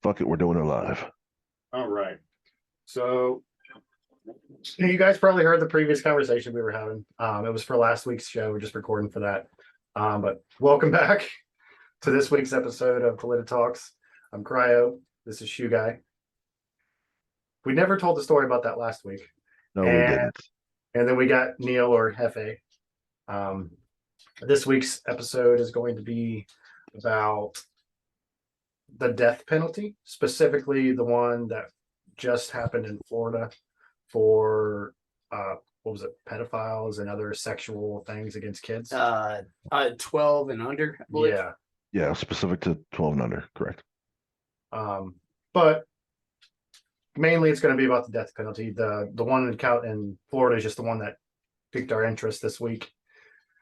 Fuck it, we're doing it live. All right. So you guys probably heard the previous conversation we were having. It was for last week's show. We're just recording for that. But welcome back to this week's episode of PolitiTalks. I'm Cryo. This is Shoe Guy. We never told the story about that last week. No, we didn't. And then we got Neil or Hefe. This week's episode is going to be about the death penalty, specifically the one that just happened in Florida for what was it, pedophiles and other sexual things against kids. 12 and under, I believe. Yeah, specific to 12 and under, correct. But mainly it's going to be about the death penalty. The one in Florida is just the one that piqued our interest this week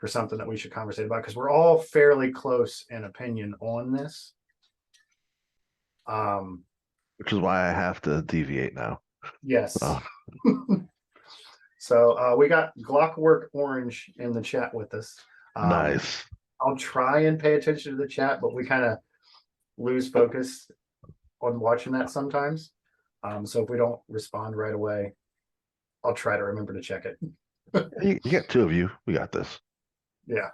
for something that we should conversate about, because we're all fairly close in opinion on this. Which is why I have to deviate now. Yes. So we got Glockwork Orange in the chat with us. Nice. I'll try and pay attention to the chat, but we kind of lose focus on watching that sometimes. So if we don't respond right away, I'll try to remember to check it. You get two of you. We got this. Yeah.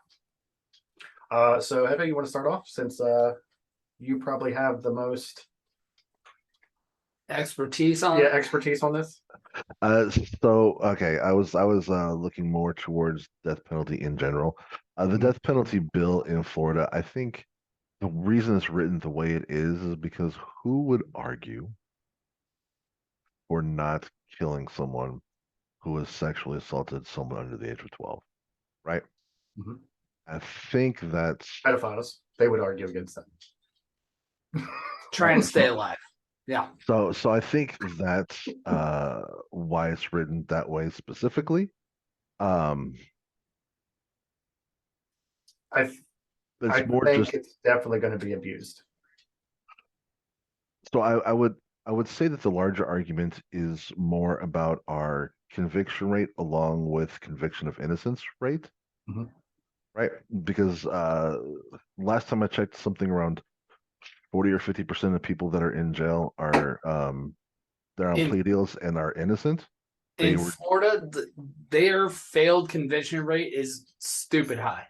So Hefe, you want to start off, since you probably have the most expertise on this? Okay, I was looking more towards death penalty in general. The death penalty bill in Florida, I think the reason it's written the way it is because who would argue for not killing someone who has sexually assaulted someone under the age of 12, right? Mm-hmm. I think that's pedophiles. They would argue against that. Try and stay alive. Yeah. So I think that's why it's written that way specifically. I think it's definitely going to be abused. So I would say that the larger argument is more about our conviction rate along with conviction of innocence rate. Mm-hmm. Right? Because last time I checked, something around 40 or 50% of people that are in jail are they're on plea deals and are innocent. In Florida, their failed conviction rate is stupid high.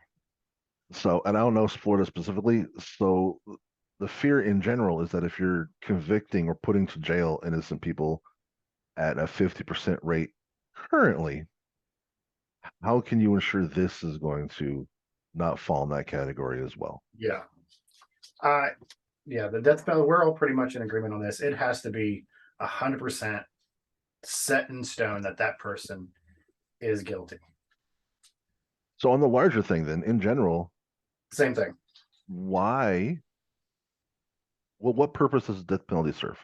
So, and I don't know Florida specifically. So the fear in general is that if you're convicting or putting to jail innocent people at a 50% rate currently, how can you ensure this is going to not fall in that category as well? Yeah. The death penalty, we're all pretty much in agreement on this. It has to be 100% set in stone that person is guilty. So on the larger thing then, in general, same thing. Why? Well, what purpose does the death penalty serve?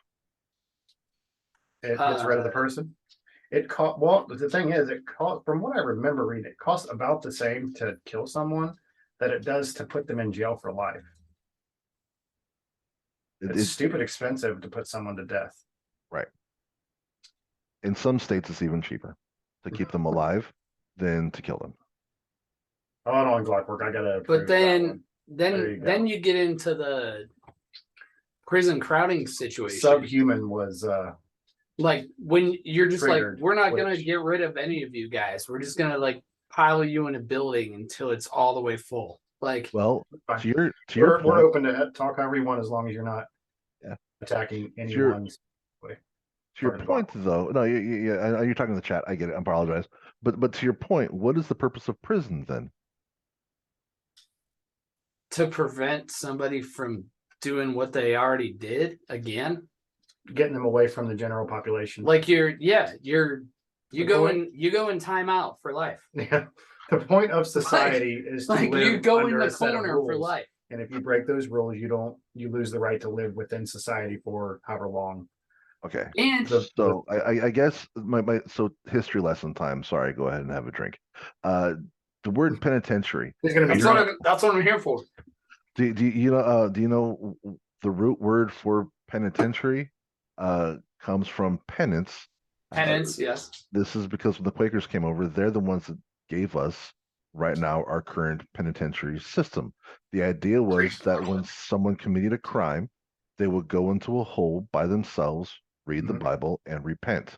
It gets rid of the person. The thing is, from what I remember reading, it costs about the same to kill someone that it does to put them in jail for life. It's stupid expensive to put someone to death. Right. In some states, it's even cheaper to keep them alive than to kill them. Hold on, Glockwork. I gotta. But then you get into the prison crowding situation. Subhuman was like when you're just like, we're not gonna get rid of any of you guys. We're just gonna like pile you in a building until it's all the way full. Like, well, we're open to talk however you want, as long as you're not attacking anyone's way. To your point, though, no, you're talking to the chat. I get it. I apologize, but to your point, what is the purpose of prison then? To prevent somebody from doing what they already did again, getting them away from the general population. Like you go in timeout for life. Yeah, the point of society is to live you go in under the corner for life. And if you break those rules, you lose the right to live within society for however long. Okay. And so I guess so history lesson time. Sorry, go ahead and have a drink. The word penitentiary. That's what I'm here for. Do you know the root word for penitentiary comes from penance. Penance, yes. This is because when the Quakers came over, they're the ones that gave us right now our current penitentiary system. The idea was that when someone committed a crime, they would go into a hole by themselves, read the Mhm. Bible, and repent,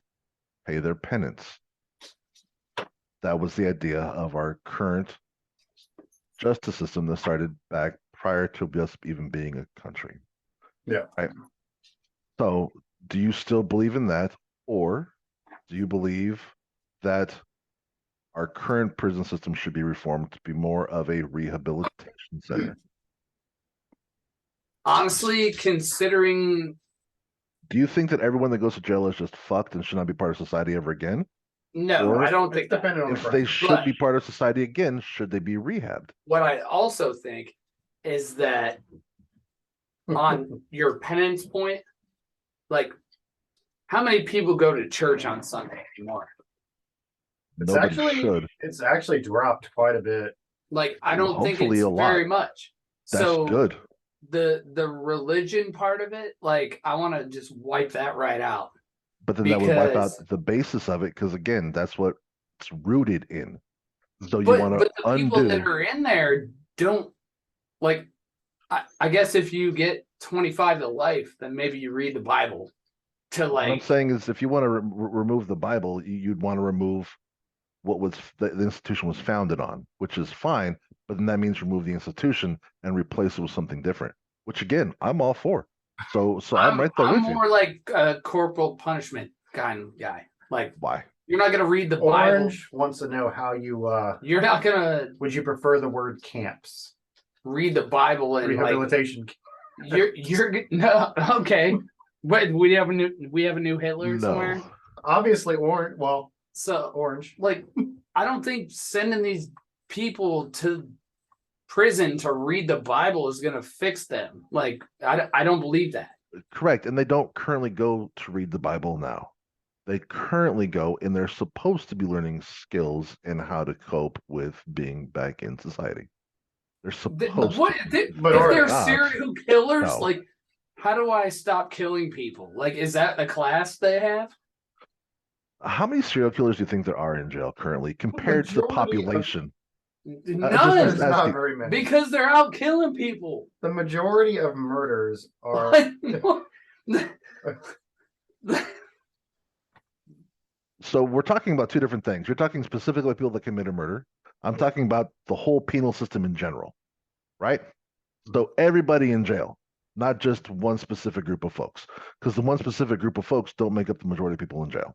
pay their penance. That was the idea of our current justice system that started back prior to us even being a country. Yeah. Right. So, do you still believe in that, or do you believe that our current prison system should be reformed to be more of a rehabilitation center? Honestly, considering Do you think that everyone that goes to jail is just fucked and should not be part of society ever again? no, Or I don't think It's that. dependent on the if they crime. should But be part of society again, should they be rehabbed? what I also think is that on your penance point, like how many people go to church on Sunday anymore? Nobody should. It's actually dropped quite a bit. Like I don't think Hopefully it's a lot. very much. That's So good. the religion part of it, like I want to just wipe that right out. But then that would wipe out Because the basis of it, because again, that's what it's rooted in. So you but want to the people that undo. are in there don't like I guess if you get 25 to life, then maybe you read the Bible to What I'm like saying is, if you want to remove the Bible, you'd want to remove what was the institution was founded on, which is fine. But then that means remove the institution and replace it with something different. Which again, I'm all for. So I'm right there I'm with you. more like a corporal punishment kind of guy. Like Why? you're not gonna read the Bible. Orange wants to know how you You're not gonna would you prefer the word camps? read the Bible and like Rehabilitation. you're no okay. But we have a new Hitler somewhere. No. Obviously orange. Well, So orange. like I don't think sending these people to prison to read the Bible is gonna fix them. Like I don't believe that. Correct. And they don't currently go to read the Bible now. They currently go and they're supposed to be learning skills and how to cope with being back in society. They're supposed What to. But if are they're they not? serial killers? No. Like, how do I stop killing people? Like, is that the class they have? How many serial killers do you think there are in jail currently compared to the Majority of- population? None, There's not asking. very many. because they're out killing people. The majority of murders are So we're talking about two different things. You're talking specifically about people that commit a murder. I'm talking about the whole penal system in general, right? So everybody in jail, not just one specific group of folks, because the one specific group of folks don't make up the majority of people in jail.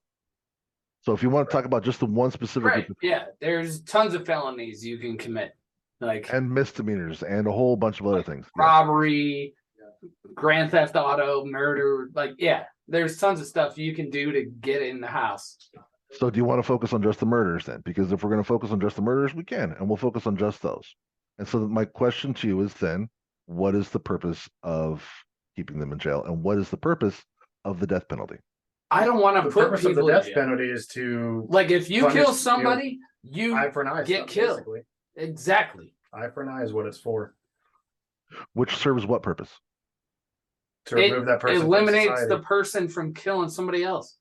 So if you want to talk about just the one specific right. group Yeah, there's tons of felonies you can commit, like and misdemeanors and a whole bunch of other things. Yes. robbery, grand theft auto, murder. Like, yeah, there's tons of stuff you can do to get in the house. So do you want to focus on just the murders then? Because if we're going to focus on just the murders, we can, and we'll focus on just those. And so my question to you is then, what is the purpose of keeping them in jail, and what is the purpose of the death penalty? I don't want to the put purpose of the people in death jail. penalty is to Like, if you punish, kill somebody, you eye for an eye. get stuff, killed. Basically. Exactly. Eye for an eye is what it's for. Which serves what purpose? To remove that person. Eliminates from society, the person from killing somebody else.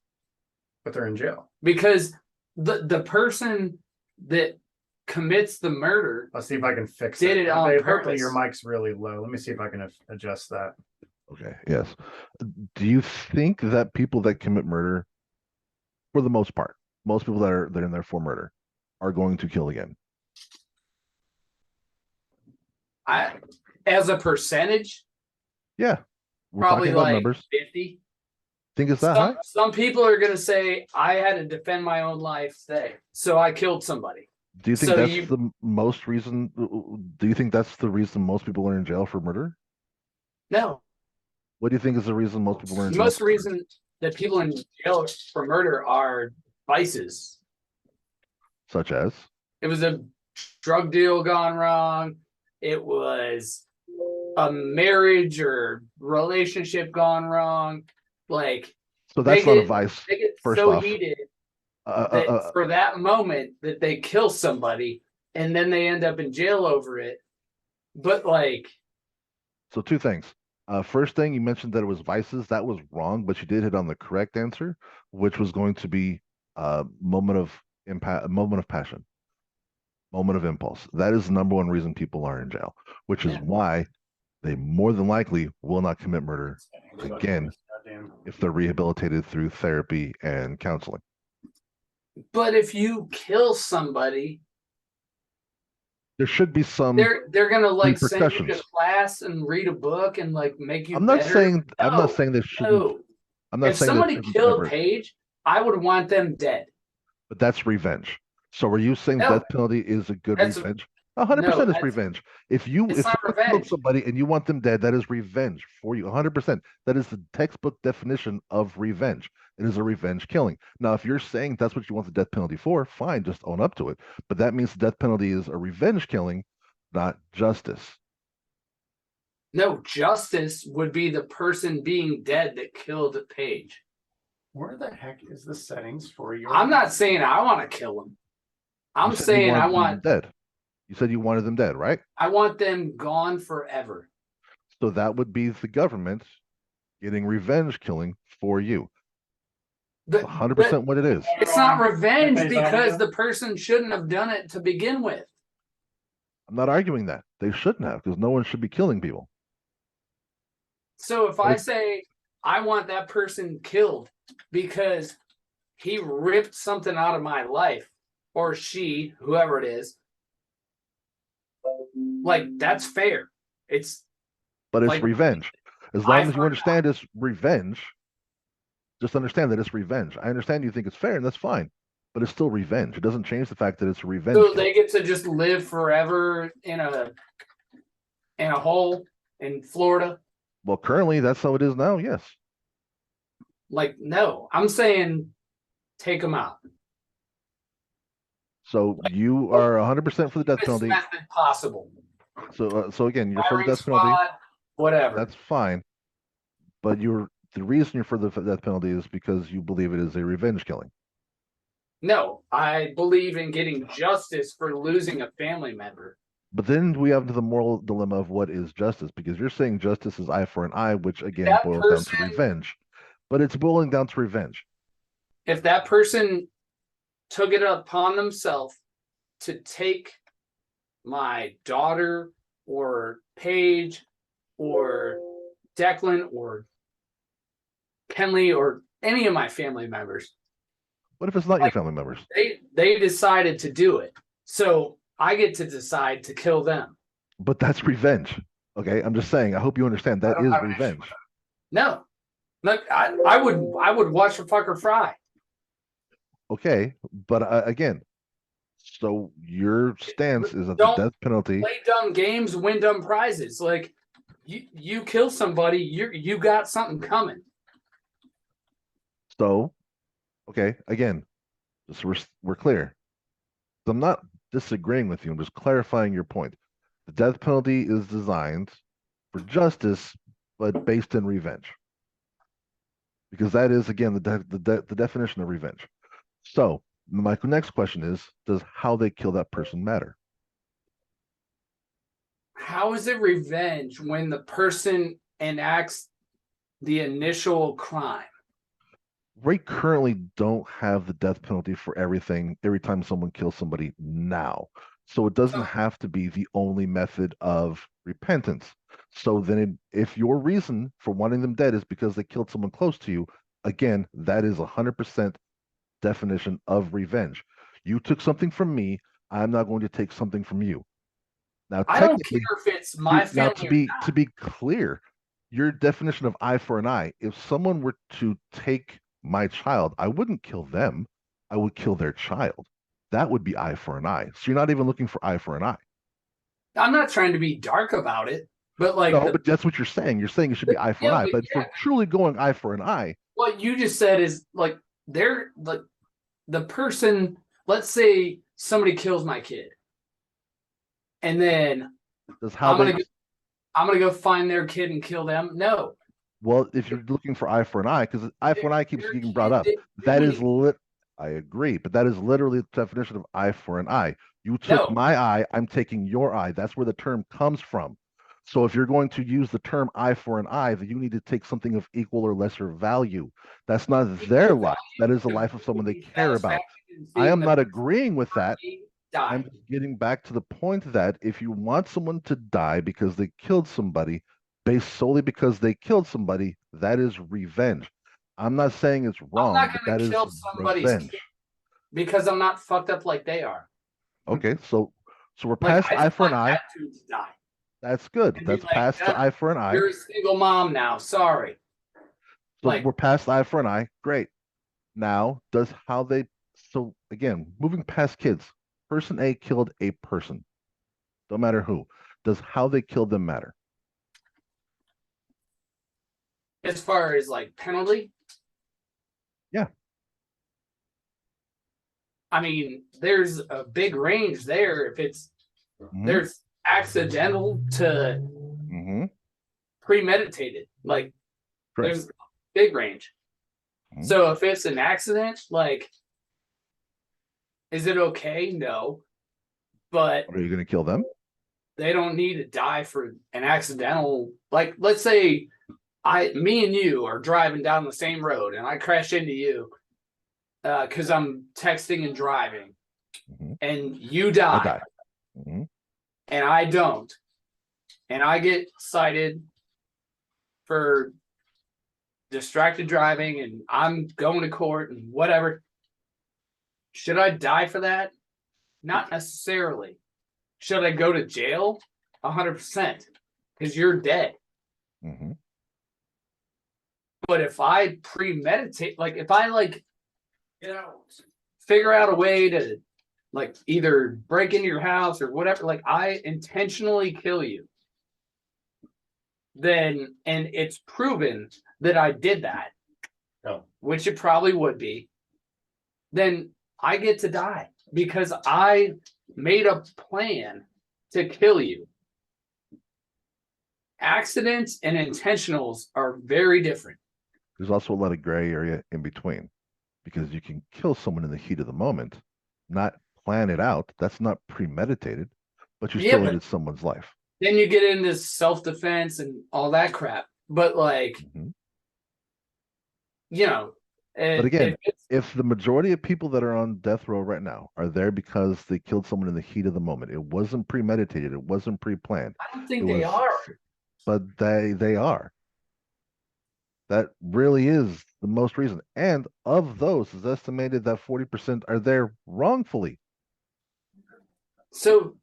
but they're in jail. Because the person that commits the murder Let's see if I can fix did it on Apparently purpose. your mic's really low. Let me see if I can adjust that. Okay, yes. Do you think that people that commit murder, for the most part, most people that are in there for murder, are going to kill again? As a percentage, Yeah, we're probably talking about like numbers. 50. Think it's that high? Some people are going to say, I had to defend my own life today, so I killed somebody. Do you think So that's the most reason? Do you think that's the reason most people are in jail for murder? No. What do you think is the reason most people are in The jail? most reason that people in jail for murder are vices. Such as? It was a drug deal gone wrong. It was a marriage or relationship gone wrong. Like, So that's not a vice. They get first so off. heated that for that moment that they kill somebody and then they end up in jail over it. But like, So two things. First thing, you mentioned that it was vices. That was wrong, but you did hit on the correct answer, which was going to be moment of impact, a moment of passion, moment of impulse. That is the number one reason people are in jail, which is why they more than likely will not commit murder again Goddamn. if they're rehabilitated through therapy and counseling. But if you kill somebody, There should be some they're gonna like send you to repercussions. class and read a book and like make you I'm not better. saying I'm not No, saying they shouldn't. no. I'm not If saying that somebody shouldn't killed ever, Paige, I would want them dead. but that's revenge. So are you saying No, death penalty is a good that's revenge? no, 100% is that's revenge. If it's not someone killed revenge. somebody and you want them dead, that is revenge for you. 100%. That is the textbook definition of revenge. It is a revenge killing. Now, if you're saying that's what you want the death penalty for, fine, just own up to it. But that means the death penalty is a revenge killing, not justice. No, justice would be the person being dead that killed Paige. Where the heck is the settings for your? I'm not saying I want to kill him. I'm You said you saying I wanted them dead. You said you wanted them dead, right? them gone forever. So that would be the government getting revenge killing for you. But 100% what it is. it's not revenge because the person shouldn't have done it to begin with. I'm not arguing that. They shouldn't have, because no one should be killing people. So if I say I want that person killed because he ripped something out of my life, or she, whoever it is, like that's fair. But it's like revenge. As long as you I've understand it's revenge, just understand that it's revenge. I understand you think it's fair, and that's fine. But it's still revenge. It doesn't change the fact that it's a revenge. so killing. they get to just live forever in a hole in Florida. Well, currently that's how it is now. Yes. Like, no, I'm saying take them out. So you are 100% for the death Best penalty. method possible. So again, you're for the Firing death penalty. squad, whatever. That's fine. But the reason you're for the death penalty is because you believe it is a revenge killing. No, I believe in getting justice for losing a family member. But then we have the moral dilemma of what is justice, because you're saying justice is eye for an eye, which again That boils down to person- revenge. But it's boiling down to revenge. If that person took it upon themselves to take my daughter or Paige or Declan or Kenley or any of my family members, What if it's not your family members? they decided to do it. So I get to decide to kill them. But that's revenge. Okay, I'm just saying. I hope you understand that is revenge. No. Look, I would watch the fucker fry. Okay, but again, so your stance is that the Don't death penalty. Play dumb games, win dumb prizes. Like you kill somebody, you got something coming. So, okay, again, just we're clear. I'm not disagreeing with you. I'm just clarifying your point. The death penalty is designed for justice, but based in revenge, because that is again the definition of revenge. So, my next question is: does how they kill that person matter? How is it revenge when the person enacts the initial crime? We currently don't have the death penalty for everything every time someone kills somebody now. So it doesn't have to be the only method of repentance. So then if your reason for wanting them dead is because they killed someone close to you, again, that is 100% definition of revenge. You took something from me, I'm not going to take something from you. Now, I don't care if it's my family. Now, to be clear, your definition of eye for an eye, if someone were to take my child, I wouldn't kill them. I would kill their child. That would be eye for an eye. So you're not even looking for eye for an eye. I'm not trying to be dark about it, but like no, but that's what you're saying. You're saying it should be eye for an eye. But if we're truly going eye for an eye, what you just said is like they're like the person. Let's say somebody kills my kid, and then I'm gonna go find their kid and kill them. No. Well, if you're looking for eye for an eye, because eye for an eye keeps getting brought up, that is I agree, but that is literally the definition of eye for an eye. You took my eye, I'm taking your eye. That's where the term comes from. So if you're going to use the term eye for an eye, then you need to take something of equal or lesser value. That's not their life. That is the life of someone they care about. I am not agreeing with that. die. I'm getting back to the point that if you want someone to die because they killed somebody, based solely because they killed somebody, that is revenge. I'm not saying it's I'm wrong, not but gonna that is kill somebody's revenge. kid because I'm not fucked up like they are. Okay, so we're Like past I eye just for an want eye. that dude to die That's good. and be That's like, past "Nah, the eye for an eye. you're a single mom now. Sorry." So Like we're past eye for an eye. Great. Now, does how they so again, moving past kids, person A killed a person, no matter who. Does how they killed them matter? as far as like penalty, Yeah. I mean, there's a big range there. If it's Mm-hmm. there's accidental to Mm-hmm. premeditated, like Correct. there's big range. Mm-hmm. So if it's an accident, like, is it okay? No, but Are you going to kill them? they don't need to die for an accidental. Like, let's say me and you are driving down the same road and I crash into you because I'm texting and driving, Mm-hmm. and you I die, die. Mm-hmm. and I don't, and I get cited for distracted driving, and I'm going to court and whatever. Should I die for that? Not necessarily. Should I go to jail? 100%, because you're dead. Mm-hmm. But if I premeditate, like if I figure out a way to like either break into your house or whatever, like I intentionally kill you, then and it's proven that I did that, which it probably would be, then I get to die because I made a plan to kill you. Accidents and intentionals are very different. There's also a lot of gray area in between because you can kill someone in the heat of the moment, not plan it out. That's not premeditated, but you Yeah, still but ended someone's life. then you get into self-defense and all that crap. But like, Mm-hmm. you know, But again, if if the majority of people that are on death row right now are there because they killed someone in the heat of the moment, it wasn't premeditated, it wasn't pre-planned. I don't It think they was, are. but they are. That really is the most reason. And of those, it's estimated that 40% are there wrongfully. So,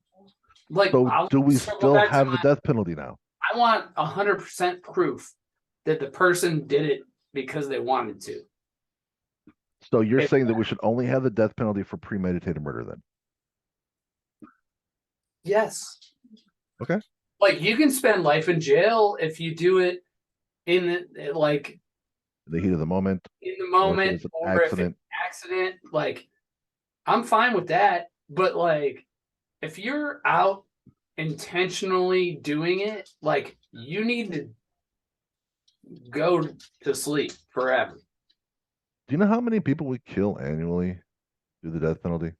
like, So I'll do we circle still back to have the death penalty now? I want 100% proof that the person did it because they wanted to. So you're If, saying that we should only have the death penalty for premeditated murder then? yes. Okay. Like, you can spend life in jail if you do it in like The heat of the moment, in the or if it moment, was an or if it's accident. an accident. Like, I'm fine with that. But like, if you're out intentionally doing it, like, you need to go to sleep forever. Do you know how many people we kill annually through the death penalty?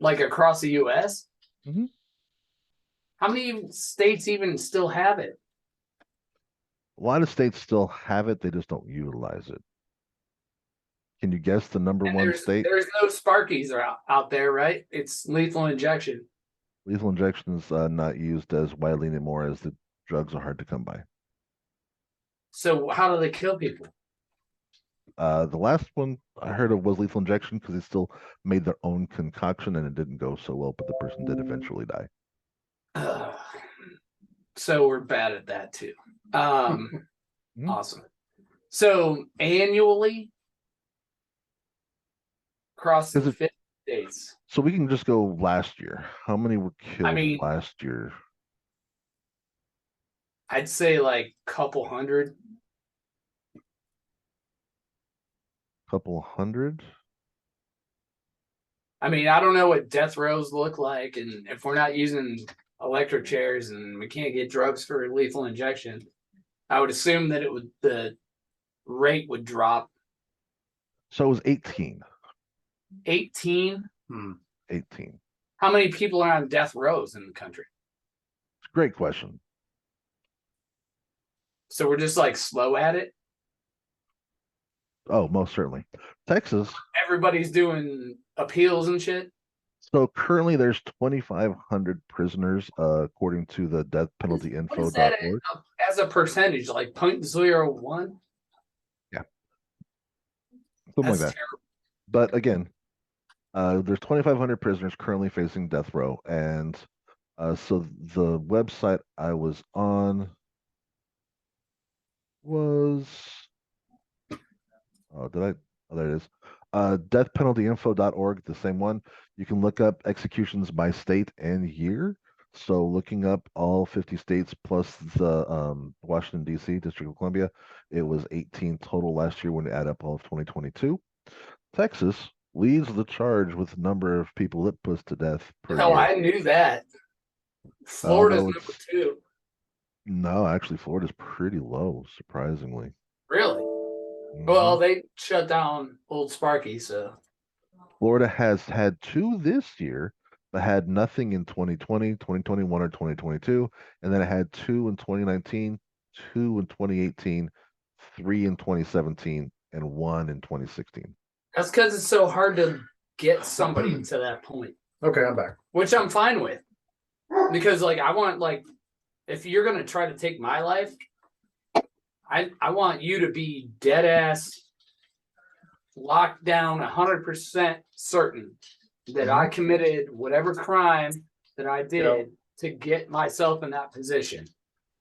Like across the U.S. Mm-hmm. How many states even still have it? A lot of states still have it, they just don't utilize it. Can you guess the number And one there's state? there's no Sparkies out there, right? It's lethal injection. Lethal injection is not used as widely anymore as the drugs are hard to come by. So how do they kill people? The last one I heard of was lethal injection because they still made their own concoction and it didn't go so well, but the person did eventually die. So we're bad at that too. Mhm. Awesome. So annually across the 50 states. So we can just go last year. How many were killed last year? I'd say like couple hundred. Couple hundred? I mean, I don't know what death rows look like, and if we're not using electric chairs and we can't get drugs for lethal injection, I would assume that the rate would drop. So it was 18. 18? 18. How many people are on death rows in the country? Great question. So we're just like slow at it. Oh, most certainly. Texas. Everybody's doing appeals and shit. So currently there's 2,500 prisoners, according to the What is that deathpenaltyinfo.org. as a percentage? Like 0.01? Yeah, something like That's that. terrible. But again, there's 2,500 prisoners currently facing death row, and so the website I was on was oh, did I? Oh, there it is. Deathpenaltyinfo.org, the same one. You can look up executions by state and year. So looking up all 50 states plus the Washington, D.C., District of Columbia, it was 18 total last year when you add up all of 2022. Texas leads the charge with number of people it puts to death per Oh, year. I knew that. Florida's No, number two. no, actually, Florida's pretty low, surprisingly. Really? Hmm. Well, they shut down Old Sparky, so Florida has had two this year, but had nothing in 2020, 2021, or 2022. And then it had two in 2019, two in 2018, three in 2017, and one in 2016. that's because it's so hard to get somebody to that point, Okay, I'm back. which I'm fine with. Because like I want like if you're gonna try to take my life, I want you to be dead ass locked down 100% certain that I committed whatever crime that I did to get myself in that position.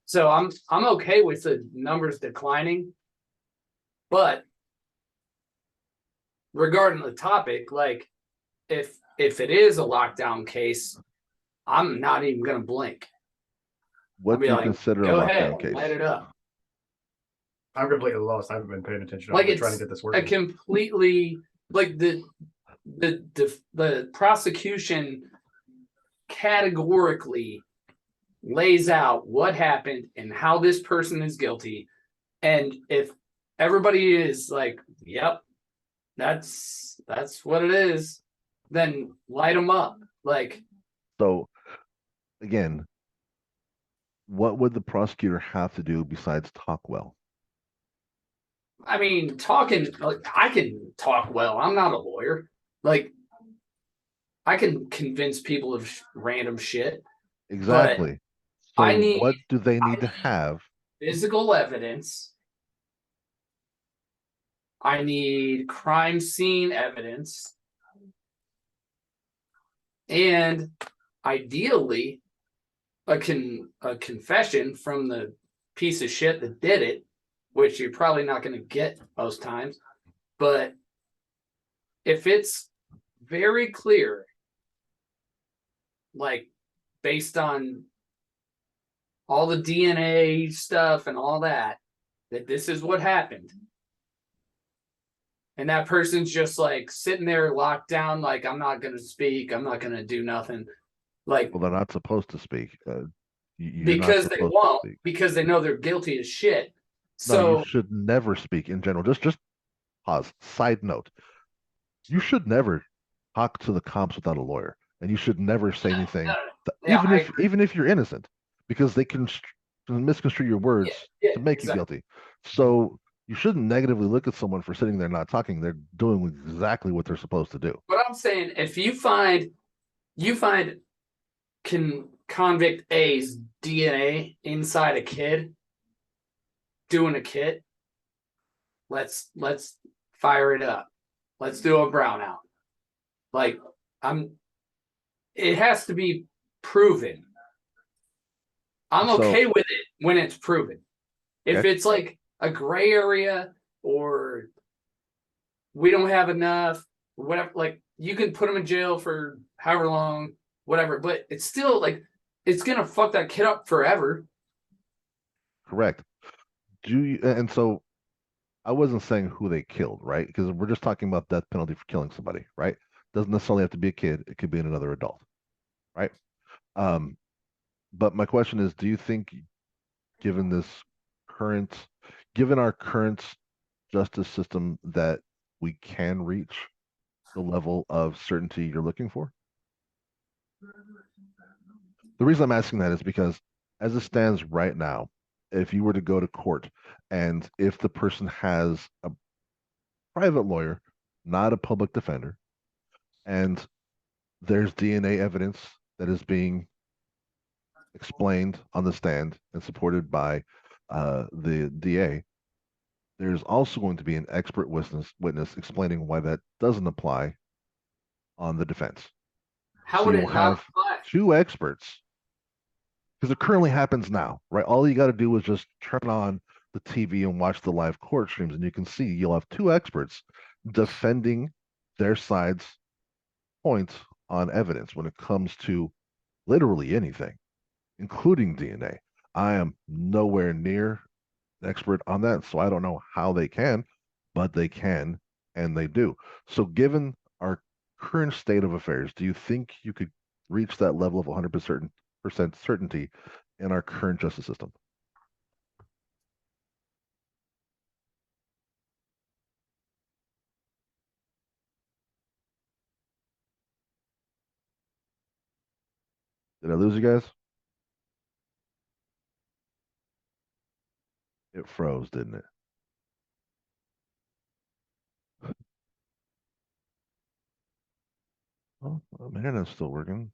So I'm okay with the numbers declining, but regarding the topic, like if it is a lockdown case, I'm not even gonna blink. I'll What be do you like, consider a go ahead, lockdown case? light it up. I'm completely lost. I haven't been paying attention. Like I've been it's trying to get this a working. completely like the prosecution categorically lays out what happened and how this person is guilty. And if everybody is like, yep, that's what it is, then light them up. Like, So, again, what would the prosecutor have to do besides talk well? I mean, talking, like, I can talk well. I'm not a lawyer. Like, I can convince people of random shit, but Exactly. I So, need what do they need to have? physical evidence. I need crime scene evidence. And ideally, a confession from the piece of shit that did it, which you're probably not going to get most times. But if it's very clear, like based on all the DNA stuff and all that, that this is what happened. And that person's just like sitting there locked down, like, I'm not going to speak. I'm not going to do nothing. Like, Well, they're not supposed to speak. You're not because they supposed to won't, speak. because they know they're guilty as shit. No, you So, should never speak in general. Just pause. Side note: you should never talk to the cops without a lawyer, and you should never say anything, yeah, I agree. even if you're innocent, because they can misconstrue your words Yeah, to make you exactly. guilty. So you shouldn't negatively look at someone for sitting there not talking. They're doing exactly what they're supposed to do. But I'm saying if you find convict A's DNA inside a kid doing a kit, let's fire it up. Let's do a brownout. Like it has to be proven. I'm So, okay with it when it's proven. If okay, it's like a gray area or we don't have enough, whatever, like you can put them in jail for however long, whatever, but it's still like it's gonna fuck that kid up forever. correct. Do you, and so I wasn't saying who they killed, right? Because we're just talking about death penalty for killing somebody, right? Doesn't necessarily have to be a kid. It could be another adult, right? Um, but my question is, do you think, given this current, given our current justice system, that we can reach the level of certainty you're looking for? The reason I'm asking that is because, as it stands right now, if you were to go to court and if the person has a private lawyer, not a public defender, and There's DNA evidence that is being explained on the stand and supported by the DA. There's also going to be an expert witness explaining why that doesn't apply on the defense. How So would you'll it not have apply? two experts because it currently happens now, right? All you got to do is just turn on the TV and watch the live court streams, and you can see you'll have two experts defending their side's points on evidence when it comes to literally anything, including DNA. I am nowhere near an expert on that, so I don't know how they can, but they can and they do. So, given our current state of affairs, do you think you could reach that level of 100% certainty in our current justice system? Did I lose you guys? It froze, didn't it? Oh, my internet's still working.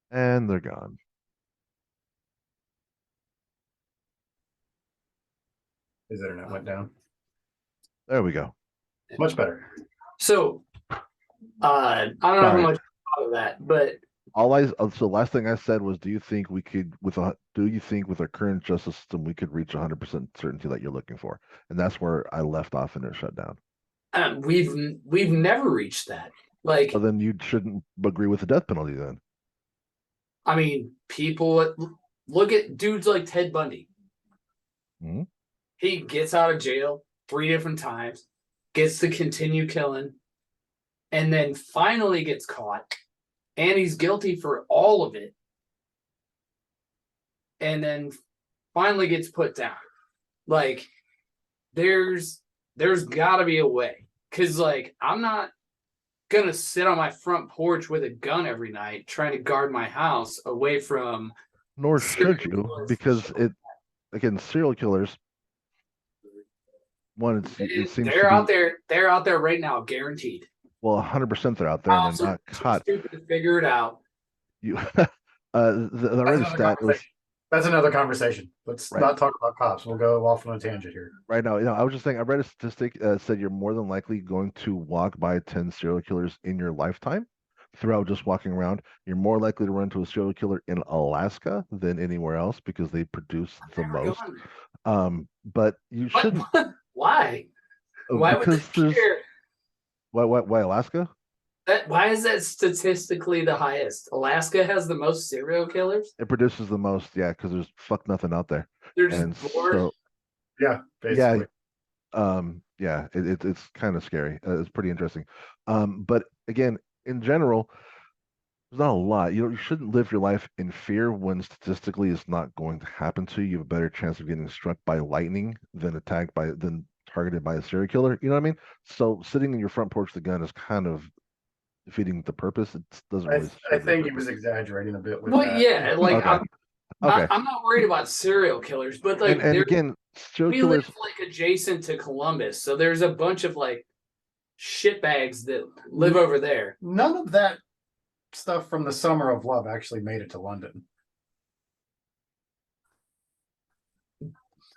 And they're gone. His internet went down. There we go. Much better. So, I don't know how Sorry. much of that, but So last thing I said was, do you think we could, do you think with our current justice system, we could reach 100% certainty that you're looking for? And that's where I left off and it shut down. we've never reached that. Like, Well, then you shouldn't agree with the death penalty then. I mean, people look at dudes like Ted Bundy. Hmm? He gets out of jail 3 different times, gets to continue killing, and then finally gets caught, and he's guilty for all of it, and then finally gets put down. Like, there's got to be a way, because like I'm not gonna sit on my front porch with a gun every night trying to guard my house away from Nor serial should you, killers. because again, serial killers, one, it seems to They're be, out there. They're out there right now, guaranteed. well, 100% they're out there and Also, they're not too caught. stupid to figure it out. You, the read a stat, it was That's another conversation. Let's right. not talk about cops. We'll go off on a tangent here. Right now, I was just saying, I read a statistic said you're more than likely going to walk by 10 serial killers in your lifetime throughout just walking around. You're more likely to run into a serial killer in Alaska than anywhere else because they produce the most. But you shouldn't. Why? Why would Because they care? Why Alaska? Why is that statistically the highest? Alaska has the most serial killers. It produces the most, yeah, because there's fuck nothing out there. They're just And bored. so, Yeah, basically. yeah, it's kind of scary. It's pretty interesting. But again, in general, there's not a lot. You shouldn't live your life in fear when statistically it's not going to happen to you. You have a better chance of getting struck by lightning than targeted by a serial killer. You know what I mean? So sitting in your front porch with a gun is kind of defeating the purpose. It doesn't really. I think he was exaggerating a bit with Well, that. yeah, like Okay. Okay. I'm not worried about serial killers, but like and again, serial we killers. live like adjacent to Columbus, so there's a bunch of like shitbags that live over there. None of that stuff from the Summer of Love actually made it to London.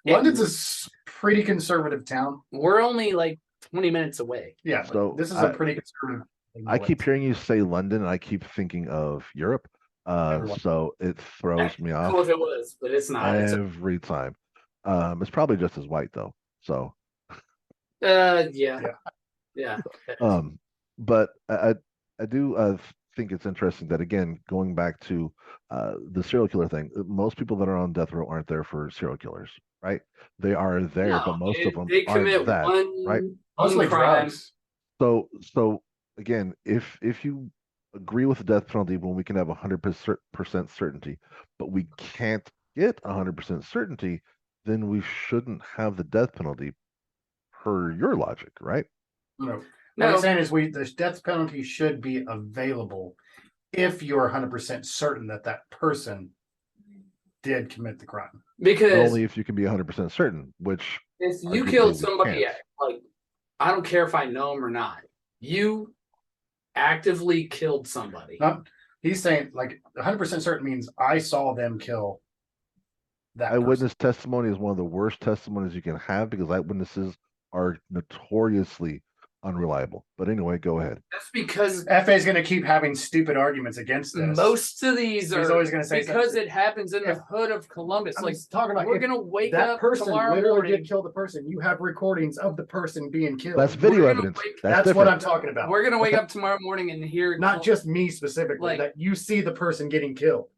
London's a pretty conservative town. We're only like 20 minutes away. Yeah, So this is a pretty conservative. I keep hearing you say London, and I keep thinking of Europe. So it throws me off. Cool if it was, but it's not. Every time. It's probably just as white though. So. Yeah. But I do think it's interesting that again, going back to the serial killer thing, most people that are on death row aren't there for serial killers, right? They are there, No, but most of them they aren't commit that, right? Mostly crime. drugs. So again, if you agree with the death penalty when we can have 100% certainty, but we can't get 100% certainty, then we shouldn't have the death penalty per your logic, right? No. What No, I'm saying is the death penalty should be available if you're 100% certain that that person did commit the crime. But because only if you can be 100% certain, which if you arguably killed we somebody, can't. like I don't care if I know him or not, you actively killed somebody. He's saying like 100% certain means I saw them kill that person. Eyewitness testimony is one of the worst testimonies you can have because eyewitnesses are notoriously unreliable. But anyway, go ahead. That's because FA is going to keep having stupid arguments against this. most of these are always gonna say because something. it happens in the hood of Columbus. I'm Like just talking about we're if gonna wake that up person tomorrow literally morning. did kill the person. You have recordings of the person being killed. That's video gonna evidence. wake- That's That's what different. I'm talking about. We're gonna wake up tomorrow morning and hear Not just me specifically, like- that you see the person getting killed.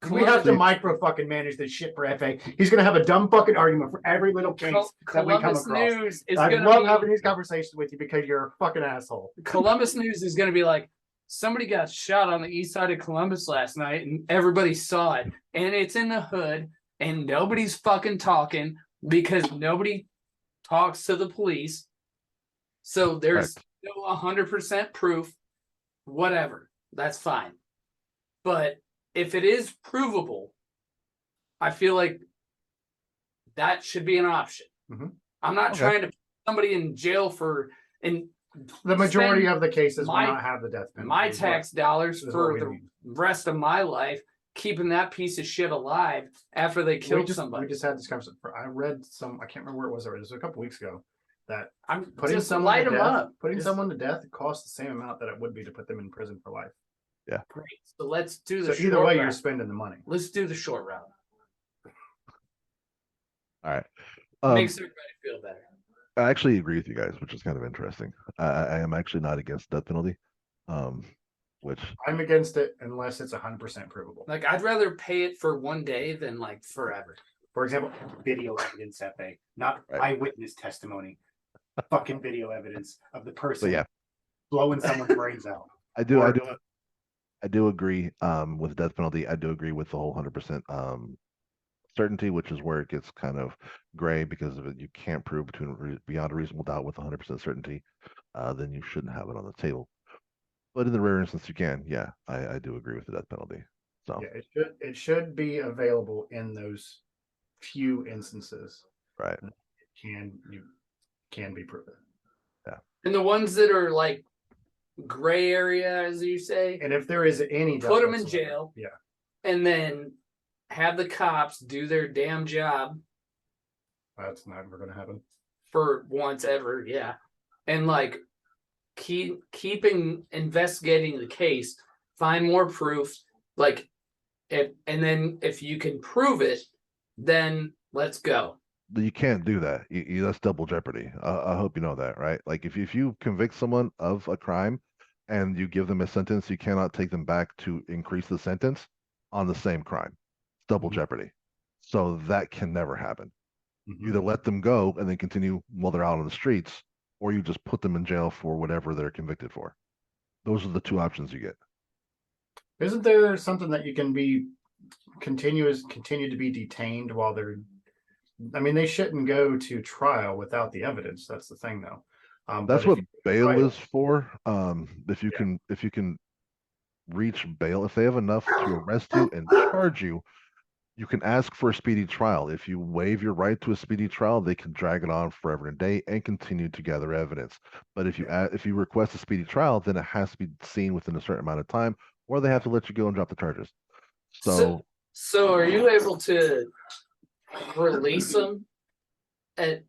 We Columbus- have to micro fucking manage this shit for FA. He's gonna have a dumb fucking argument for every little case that we come Columbus across. News is I gonna love be having these conversations with you because you're a fucking asshole. Columbus News is gonna be like somebody got shot on the east side of Columbus last night and everybody saw it and it's in the hood and nobody's fucking talking because nobody talks to the police. So there's Correct. no 100% proof, whatever. That's fine. But if it is provable, I feel like that should be an option. Mhm. I'm not Okay. trying to put somebody in jail for and The majority spend of the cases will my- not have the death penalty. my is what- tax dollars is what for we the need. rest of my life keeping that piece of shit alive after they killed somebody. We just had this conversation. I read some. I can't remember where it was. It was a couple weeks ago. That I'm putting just someone light to them death, up. putting Just someone to death costs the same amount that it would be to put them in prison for life. great. So let's do So the either short way, route. you're spending the money. Let's do the short route. All right. Makes everybody feel better. I actually agree with you guys, which is kind of interesting. I am actually not against death penalty, which I'm against it unless it's 100% provable. Like I'd rather pay it for one day than like forever. For example, video evidence, FA, not Right. eyewitness testimony. Fucking video evidence of the so person yeah, blowing someone's brains out. I do agree with death penalty. I do agree with the whole 100% certainty, which is where it gets kind of gray because of it. You can't prove beyond a reasonable doubt with 100% certainty. Then you shouldn't have it on the table. But in the rare instance you can, yeah, I do agree with the death penalty. So Yeah, it should be available in those few instances. right, You can be proven. And the ones that are like gray area, as you say, And if there is any Put 'em in whatsoever, jail. Yeah. and then have the cops do their damn job That's never gonna happen. for once ever, yeah. And like keeping investigating the case, find more proof, like and then if you can prove it, then let's go. you can't do that. That's double jeopardy. I hope you know that, right? Like if you convict someone of a crime and you give them a sentence, you cannot take them back to increase the sentence on the same crime. It's double Mhm. jeopardy. So that can never happen. Mhm. You either let them go and then continue while they're out on the streets, or you just put them in jail for whatever they're convicted for. Those are the two options you get. Isn't there something that you can continue to be detained while they're? I mean, they shouldn't go to trial without the evidence. That's the thing, though. That's but what if bail trial- is for. If you can reach bail, if they have enough to arrest you and charge you, you can ask for a speedy trial. If you waive your right to a speedy trial, they can drag it on forever and a day and continue to gather evidence. But if you request a speedy trial, then it has to be seen within a certain amount of time, or they have to let you go and drop the charges. So are you able to release them at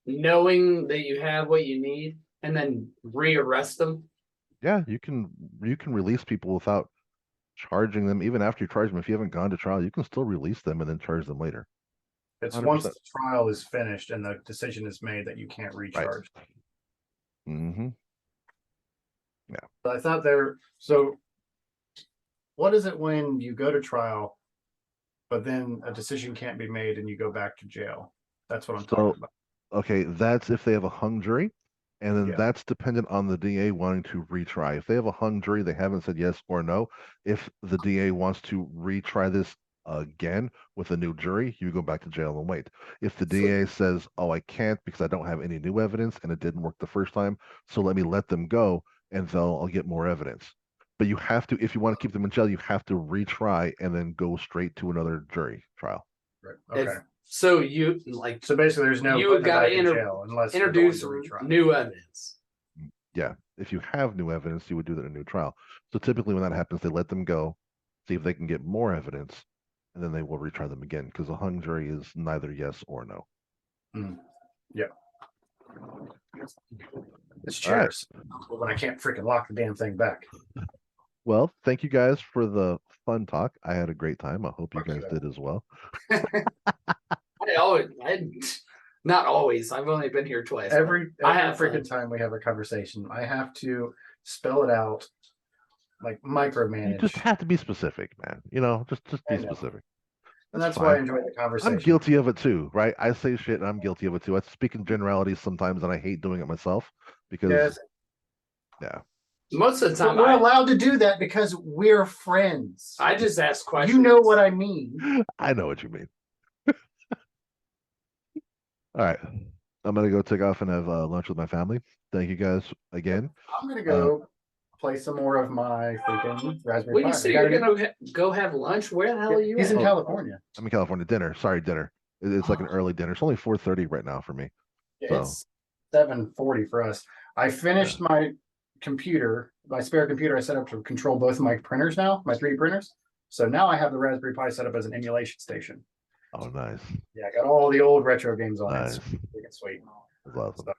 knowing that you have what you need and then rearrest them? Yeah, you can release people without charging them. Even after you charge them, if you haven't gone to trial, you can still release them and then charge them later. It's 100%. once the trial is finished and the decision is made that you can't recharge. Mm-hmm. But I thought so what is it when you go to trial, but then a decision can't be made and you go back to jail? That's what I'm talking about. Okay, that's if they have a hung jury, and then Yeah. that's dependent on the DA wanting to retry. If they have a hung jury, they haven't said yes or no. If the DA wants to retry this again with a new jury, you go back to jail and wait. If the So- DA says, "Oh, I can't because I don't have any new evidence and it didn't work the first time, so let me let them go and I'll get more evidence." But you have to, if you want to keep them in jail, you have to retry and then go straight to another jury trial. Right. If- Okay. So you like So basically, there's no you putting would it gotta back in inter- jail unless you're going introduce to retrial. new evidence. Yeah, if you have new evidence, you would do that in a new trial. So typically, when that happens, they let them go, see if they can get more evidence, and then they will retry them again because a hung jury is neither yes or no. Yeah. It's All right. chairs. When I can't freaking lock the damn thing back. Well, thank you guys for the fun talk. I had a great time. I hope you Fuck guys yeah. did as well. Not always. I've only been here twice. but Every I have freaking fun. time we have a conversation, I have to spell it out, like micromanage. You just have to be specific, man. Just I be know. specific. And That's that's why I fine. enjoy the conversation. I'm guilty of it too, right? I say shit and I'm guilty of it too. I speak in generalities sometimes and I hate doing it myself because Yes. yeah. Most of the But time, we're allowed to do that because we're friends. I just ask questions. You know what I mean. I know what you mean. All right. I'm gonna go take off and have lunch with my family. Thank you guys again. I'm gonna go play some more of my freaking Raspberry When Pi. you say you're gonna go have lunch, where the hell are you He's at? in California. I'm in California. Dinner. Sorry, dinner. It's like an early dinner. It's only 4:30 right now for me. So It's 7:40 for us. I finished my computer, my spare computer I set up to control both of my printers now, my 3D printers. So now I have the Raspberry Pi set up as an emulation station. oh nice. Yeah, I got all the old retro games on Nice. it. It's freaking sweet. That's awesome. So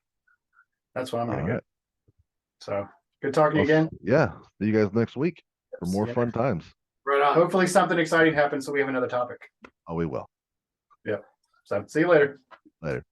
that's what I'm All gonna right. get. So good talking to you again. Yeah. See you guys next week for more See you fun next- times. Right on. Hopefully something exciting happens so we have another topic. Oh, we will. So see you later. Later.